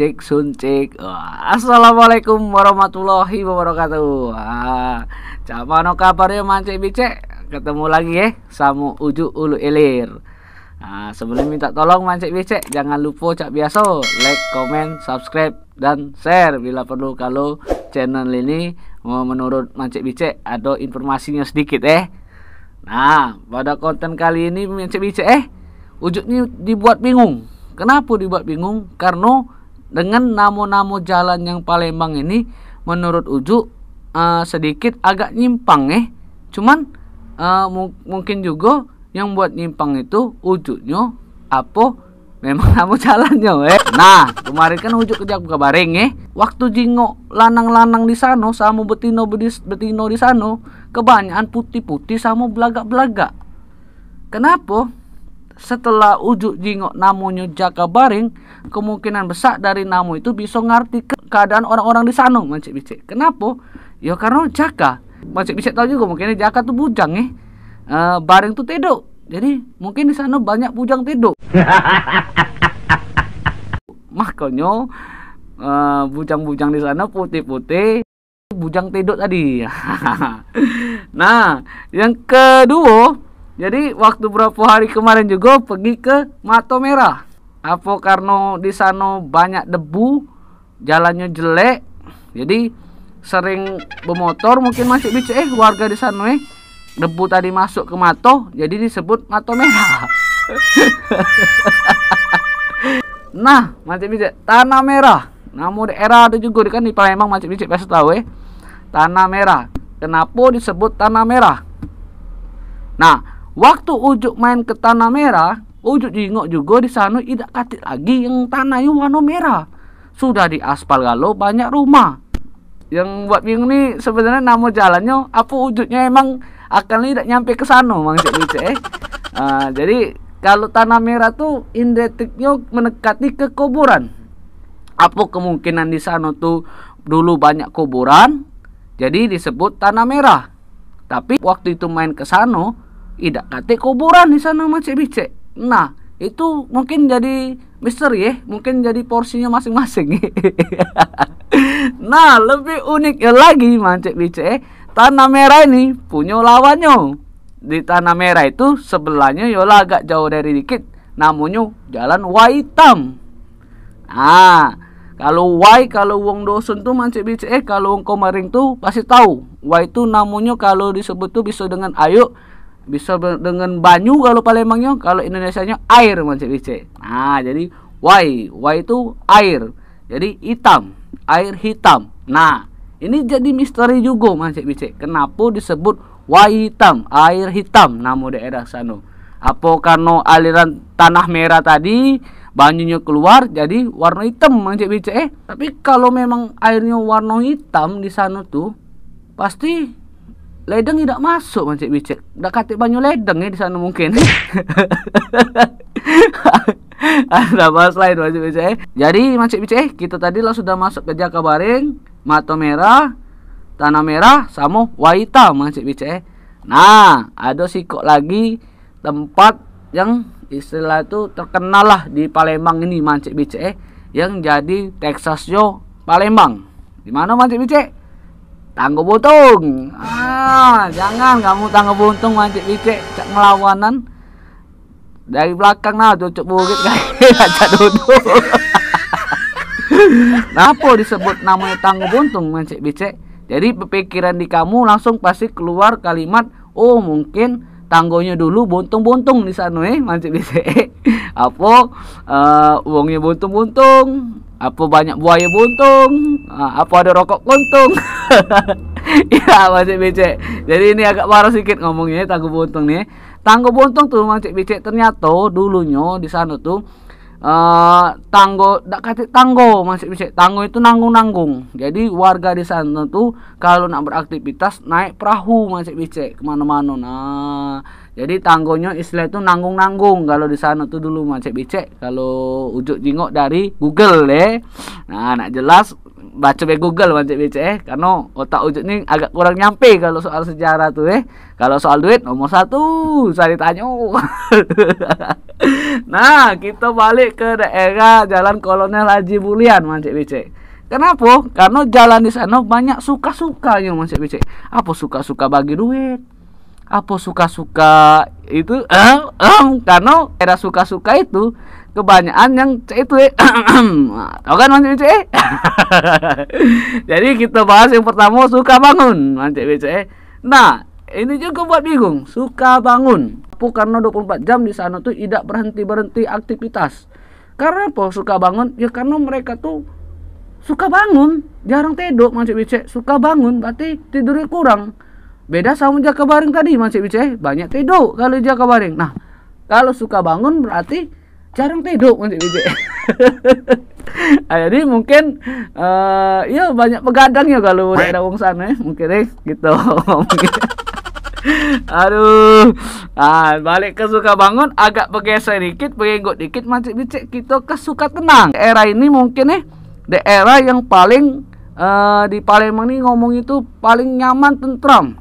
cek sun cek. Assalamualaikum warahmatullahi wabarakatuh. Cak mano kabarnya mancik bicek? Ketemu lagi ya sama Ujuk Ulu Ilir. Sebelum minta tolong mancik bicek, jangan lupa cak biasa like, comment, subscribe dan share bila perlu. Kalau channel ini mau menurut mancik bicek ada informasinya sedikit Nah, pada konten kali ini mancik bicek Ujuk ini dibuat bingung. Kenapa dibuat bingung? Karena dengan nama-nama jalan yang Palembang ini menurut Ujuk sedikit agak nyimpang Cuman mungkin juga yang buat nyimpang itu Ujuknya apa memang nama jalannya Nah, kemarin kan Ujuk kerja kabaring waktu jingok lanang-lanang di sana sama betino di sana kebanyakan putih-putih sama belagak-belagak. Kenapa? Setelah Ujuk jingok namanya Jaka Baring, kemungkinan besar dari nama itu bisa ngerti keadaan orang-orang di sana mancik bicek. Kenapa? Ya karena Jaka. Mancik bicek tahu juga mungkin Jaka tuh bujang Baring tuh tedok. Jadi mungkin di sana banyak bujang tedok. Makanya bujang-bujang di sana putih-putih, bujang tedok tadi. Nah, yang kedua, jadi waktu berapa hari kemarin juga pergi ke Mata Merah. Apa karena di sana banyak debu, jalannya jelek, jadi sering bermotor mungkin masih bicek warga di sana debu tadi masuk ke mata, jadi disebut Mata Merah. Nah, masih bicek Tanah Merah. Nama daerah ada juga kan di Palembang masih bicek pasti tahu Tanah Merah. Kenapa disebut Tanah Merah? Nah, waktu Ujuk main ke Tanah Merah, Ujuk jingok juga di sana tidak katik lagi yang tanahnya warna merah. Sudah diaspal galau banyak rumah. Yang buat bingung nih sebenarnya nama jalannya apa Ujuknya emang akan tidak nyampe ke sana jadi kalau Tanah Merah tuh identiknya mendekati ke kuburan. Apa kemungkinan di sana tuh dulu banyak kuburan, jadi disebut Tanah Merah. Tapi waktu itu main ke sana tidak kate kuburan di sana mancik bicek. Nah, itu mungkin jadi misteri mungkin jadi porsinya masing-masing. Nah, lebih uniknya lagi mancik bicek, Tanah Merah ini punya lawannya. Di Tanah Merah itu sebelahnya yola agak jauh dari dikit, namanya Jalan Waitam. Nah, kalau wong dosun tuh mancik bicek kalau wong Komering tuh pasti tahu. Wai itu namanya kalau disebut tuh bisa dengan ayo, bisa dengan banyu kalau Palembangnya, kalau Indonesianya air mancik bicek. Nah, jadi wai itu air. Jadi hitam, air hitam. Nah, ini jadi misteri juga mancik bicek. Kenapa disebut wai hitam, air hitam nama daerah sana? Apa karena aliran Tanah Merah tadi banyunya keluar jadi warna hitam mancik bicek Tapi kalau memang airnya warna hitam di sana tuh pasti ledeng tidak masuk mancik bicek. Udah katik banyu ledeng di sana mungkin. Ada bahas lain mancik bicek. Jadi mancik bicek kita tadi lah sudah masuk ke Jaka Baring, Mata Merah, Tanah Merah sama Waitam mancik bicek. Nah, ada sikok lagi tempat yang istilah itu terkenal lah di Palembang ini mancik bicek yang jadi Texasnya Palembang. Di mana mancik bicek? Tanggo Buntung. Jangan kamu Tanggo Buntung mancik bicek cak ngelawanan dari belakang cucuk bukit kayak duduk. Kenapa disebut namanya Tanggo Buntung mancik bicek? Jadi pikiran di kamu langsung pasti keluar kalimat, oh mungkin tanggonya dulu buntung-buntung di sana mancik bicek. Apa uangnya buntung-buntung, apa banyak buaya buntung, apa ada rokok kuntung. Ya mancik bicek. Jadi ini agak parah sedikit ngomongnya Tanggo Buntung nih. Tanggo Buntung tuh mancik bicek ternyata dulunya di sana tuh tanggo dak katik tanggo mancik bicek. Tanggo itu nanggung-nanggung. Jadi warga di sana tuh kalau nak beraktivitas naik perahu mancik bicek kemana-mana. Nah, jadi tanggonya istilah itu nanggung-nanggung kalau di sana tuh dulu mancik bicek. Kalau Ujuk jingok dari Google Nah, nak jelas baca di Google Mancik Bicek karena otak Ujuk nih agak kurang nyampe kalau soal sejarah tuh Kalau soal duit nomor 1 saya ditanya. Nah, kita balik ke daerah Jalan Kolonel Haji Bulian Mancik Bicek. Kenapa? Karena jalan di sana banyak suka-sukanya Mancik Bicek. Apa suka-suka bagi duit? Apa suka-suka itu? Karena era suka-suka itu kebanyakan yang itu tahu kan Mancik Bicek? Jadi kita bahas yang pertama suka bangun Mancik Bicek. Nah, ini juga buat bingung. Suka bangun. Karena 24 jam di sana tuh tidak berhenti aktivitas. Karena apa suka bangun? Ya karena mereka tuh suka bangun, jarang tidur Mancik Bicek. Suka bangun berarti tidurnya kurang. Beda sama jaga baring tadi Mancik Bicek, banyak tidur kalau jaga baring. Nah, kalau suka bangun berarti jarang tidur Mancik Bicek. Jadi mungkin ya banyak begadang ya kalau daerah wong sana mungkin gitu. Aduh. Nah, balik ke suka bangun agak bergeser dikit, berenggot dikit Mancik Bicek, kita ke suka tenang. Daerah ini mungkin daerah yang paling di Palembang nih ngomong itu paling nyaman tentram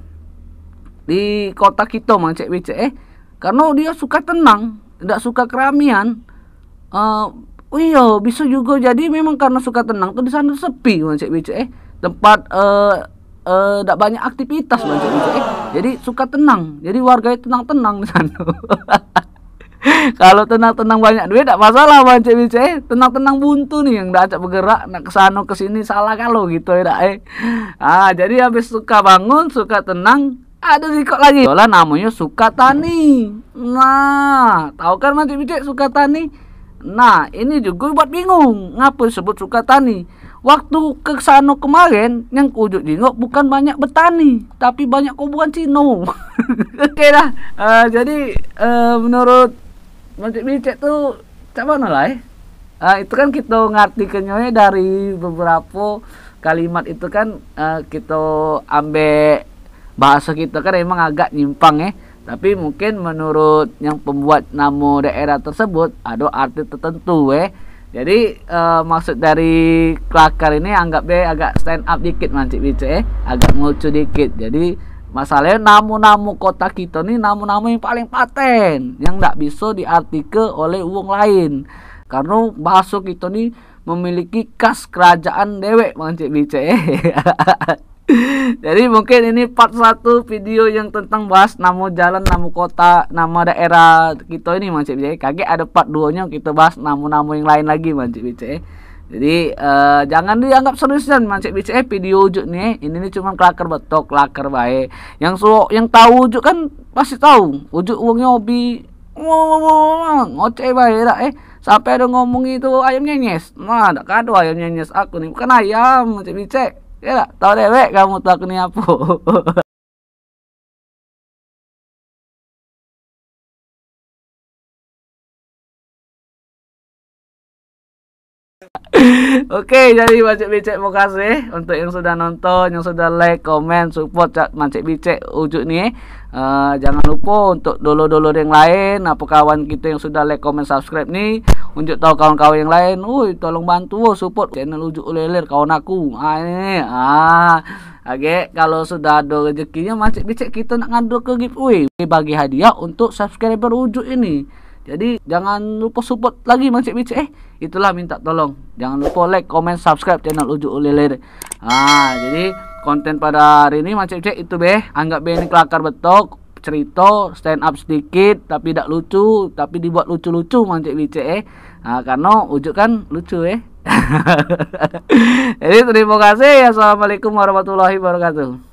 di kota kita Mancik Bicek karena dia suka tenang, tidak suka keramaian. Iya, bisa juga jadi memang karena suka tenang tuh di sana sepi Mancik Bicek tempat tidak banyak aktivitas Mancik Bicek jadi suka tenang, jadi warganya tenang-tenang di sana. Kalau tenang-tenang banyak duit tidak masalah Mancik Bicek, tenang-tenang buntu nih yang tidak acak bergerak nak kesana kesini salah kalau gitu jadi habis suka bangun, suka tenang, ada sikok lagi. Soalnya namanya Sukatani. Nah, tahu kan Mancik Bicek Sukatani? Nah, ini juga buat bingung. Ngapa disebut Sukatani? Waktu ke sana kemarin, yang Ujuk jengok bukan banyak betani, tapi banyak kuburan Cino. Oke dah. Jadi menurut Mancik Bicek tuh cak mana lah itu kan kita ngartikannya dari beberapa kalimat itu kan kita ambil bahasa kita kan emang agak nyimpang tapi mungkin menurut yang pembuat nama daerah tersebut ada arti tertentu jadi maksud dari kelakar ini anggap agak stand up dikit Mancik Bicek agak ngelucu dikit. Jadi masalahnya namu-namu kota kita nih namu-namu yang paling paten yang tidak bisa diartikan oleh uang lain karena bahasa kita nih memiliki khas kerajaan dewek Mancik Bicek. Jadi mungkin ini part 1 video yang tentang bahas nama jalan, nama kota, nama daerah kita ini Mancik Bicek. Kaget ada part 2 nya kita bahas nama-nama yang lain lagi Mancik Bicek. Jadi jangan dianggap seriusan Mancik Bicek video Ujuk nih. Ini cuma kelakar betok, kelakar baik. Yang tahu Ujuk kan pasti tahu. Ujuk uangnya hobi ngoceh baik sampai ada ngomong itu ayam nyenyes. Nah, ada kado ayam nyenyes aku nih bukan ayam Mancik Bicek. Ya, tahu dewek kamu tahu ini apa. Oke, jadi Mancik Bicek makasih untuk yang sudah nonton, yang sudah like, komen, support Mancik Bicek Ujuk nih. Jangan lupa untuk dolo-dolo yang lain, apa kawan kita yang sudah like, komen, subscribe nih. Untuk tahu kawan-kawan yang lain, tolong bantu support channel Ujuk Ulelir kawan aku. Oke, kalau sudah ada rezekinya Mancik Bicek kita nak ngadu ke giveaway bagi hadiah untuk subscriber Ujuk ini. Jadi jangan lupa support lagi Mancik Bicek itulah minta tolong. Jangan lupa like, comment, subscribe channel Ujuk Ulelir. Jadi konten pada hari ini Mancik Bicek itu anggap ini kelakar betok, cerita stand up sedikit tapi tidak lucu, tapi dibuat lucu-lucu Mancik Bicek karena Ujuk kan lucu Jadi terima kasih. Assalamualaikum warahmatullahi wabarakatuh.